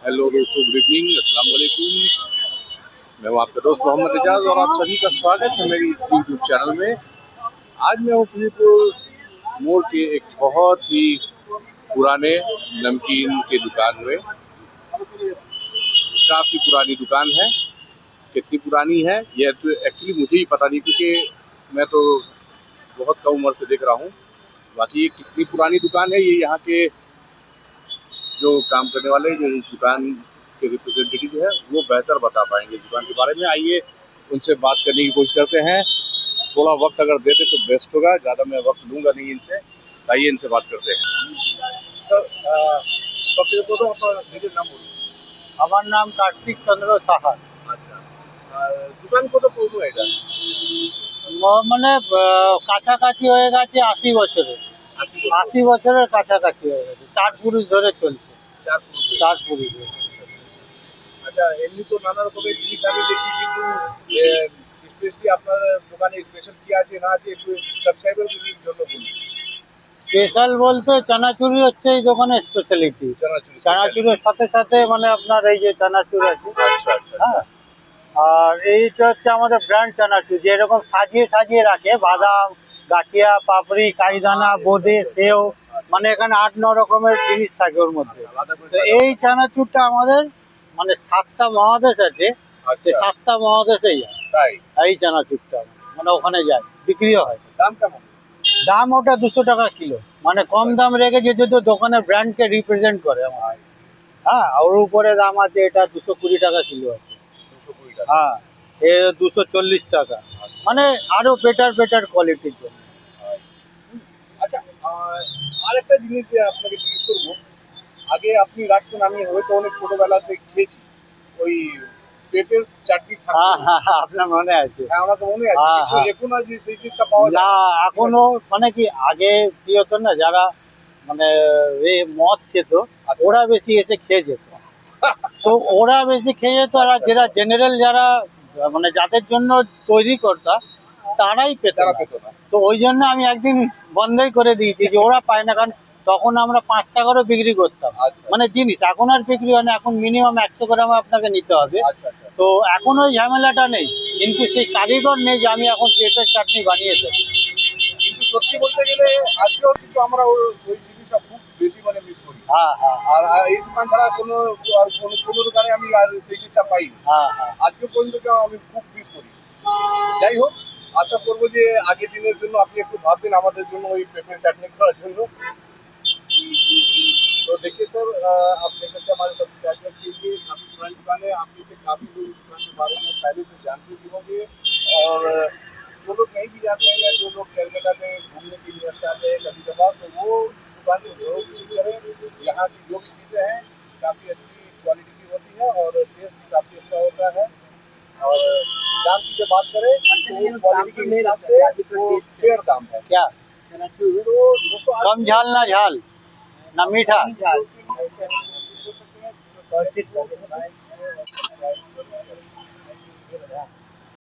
Hello दोस्तों, good evening, अस्सलाम वालेकुम। मैं हूं आपका दोस्त मोहम्मद एजाज और आप सभी का स्वागत है मेरी इस यूट्यूब चैनल में। आज मैं हूं फजीपुर मोड़ के एक बहुत ही पुराने नमकीन के दुकान में। काफ़ी पुरानी दुकान है। कितनी पुरानी है यह तो एक्चुअली मुझे ही पता नहीं, क्योंकि मैं तो बहुत कम उम्र से देख रहा हूँ। बाकी ये कितनी पुरानी दुकान है, ये यहाँ के जो काम करने वाले जो इस दुकान के रिप्रेजेंटेटिव है वो बेहतर बता पाएंगे इस दुकान के बारे में। आइए उनसे बात करने की कोशिश करते हैं। थोड़ा वक्त अगर देते तो बेस्ट होगा, ज़्यादा मैं वक्त लूँगा नहीं इनसे। आइए इनसे बात करते हैं। सर, सबसे तो अपना নিজের নাম বলুন। আমার নাম কার্তিক চন্দ্র সাহা। আচ্ছা, দোকান কত পুরনো এটা? মানে কাছাকাছি হয়ে গেছে 80 বছরের। 80 বছরের কাছাকাছি হয়ে গেছে, 4 পুরুষ ধরে চলছে। 4 পুরুষ ধরে। আচ্ছা, এমনি তো নানা রকমের জিনিস আমি দেখি, কিন্তু স্পেশালি আপনার দোকানে স্পেশাল কি আছে না আছে একটু সাবস্ক্রাইবারদের জন্য বলুন। স্পেশাল বলতে চানাচুরি হচ্ছে এই দোকানের স্পেশালিটি। চানাচুরের সাথে সাথে মানে আপনার এই যে চানাচুর আছে, আচ্ছা আচ্ছা, হ্যাঁ। আর এইটা হচ্ছে আমাদের ব্র্যান্ড চানাচুর, যেরকম সাজিয়ে সাজিয়ে রাখে বাদাম, গাঠিয়া, পাপড়ি, কাইদানা, বোঁদে, সেও, মানে এখানে 8-9 রকমের জিনিস থাকে ওর মধ্যে। তো এই চানাচুরটা আমাদের মানে 7টা মহাদেশ আছে, 7টা মহাদেশেই যায় এই চানাচুরটা, মানে ওখানে যায়, বিক্রি হয়। দাম কেমন? দাম ওটা 200 টাকা কিলো, মানে কম দাম রেখেছে যেহেতু দোকানের ব্র্যান্ডকে রিপ্রেজেন্ট করে আমার। হ্যাঁ, ওর উপরে দাম আছে, এটা 220 টাকা কিলো আছে। হ্যাঁ, এ 240 টাকা, মানে আরো বেটার কোয়ালিটির জন্য। আচ্ছা, আরেকটা জিনিস আপনাকে জিজ্ঞেস করবো। আগে আপনি রাখতেন, আমি হয়তো অনেক ছোটবেলাতে খেয়েছি, ওই পেঁপের চাটনি। আপনার মনে আছে? হ্যাঁ, আমাকে মনে আছে, কিন্তু এখন আর যে সেই জিনিসটা পাওয়া যায় না, এখনো মানে কি আগে কি হতো না, যারা মানে মদ খেত ওরা বেশি এসে খেয়ে যেত। তো ওরা বেশি খেয়ে যেত, আর যারা জেনারেল, যারা মানে যাদের জন্য তৈরি করতা তারাই পেত না। তো ওই জন্য আমি একদিন বন্ধই করে দিয়েছি যে ওরা পায় না, কারণ তখন আমরা 5 টাকারও বিক্রি করতাম মানে জিনিস। এখন আর বিক্রি হয় না, এখন মিনিমাম 100 গ্রাম আপনাকে নিতে হবে। তো এখন ওই ঝামেলাটা নেই, কিন্তু সেই কারিগর নেই যে আমি এখন পেঁপের চাটনি বানিয়ে দেবো। কিন্তু সত্যি বলতে গেলে আজকেও কিন্তু আমরা ওই জিনিসটা খুব বেশি মানে মিস করি। আর এই দোকান ছাড়া কোনো দোকানে আমি আর সেই জিনিসটা পাই। আজকে পর্যন্ত আমি খুব মিস করি। যাই হোক, আশা করবো যে আগের দিনের জন্য আপনি একটু ভাববেন আমাদের জন্য ওই पेपर चाटने করার জন্য। तो देखिए सर, आप देख सकते हैं हमारे सब्सक्राइबर के लिए काफ़ी पुरानी दुकान है। आप में से काफ़ी लोग इस दुकान के बारे में पहले से जानते भी होंगे, और जो लोग नहीं भी जानते हैं या जो लोग कलकत्ता में घूमने के लिए आते हैं कभी कभार, तो वो दुकान को जरूर विजिट करें। यहाँ की जो भी चीज़ें हैं काफ़ी अच्छी क्वालिटी की होती है और टेस्ट भी काफ़ी अच्छा होता है। और दाम की जब बात करें तो क्वालिटी के हिसाब से वो फेयर दाम है। क्या तो दोस्तों, कम झाल ना झाल ना मीठा।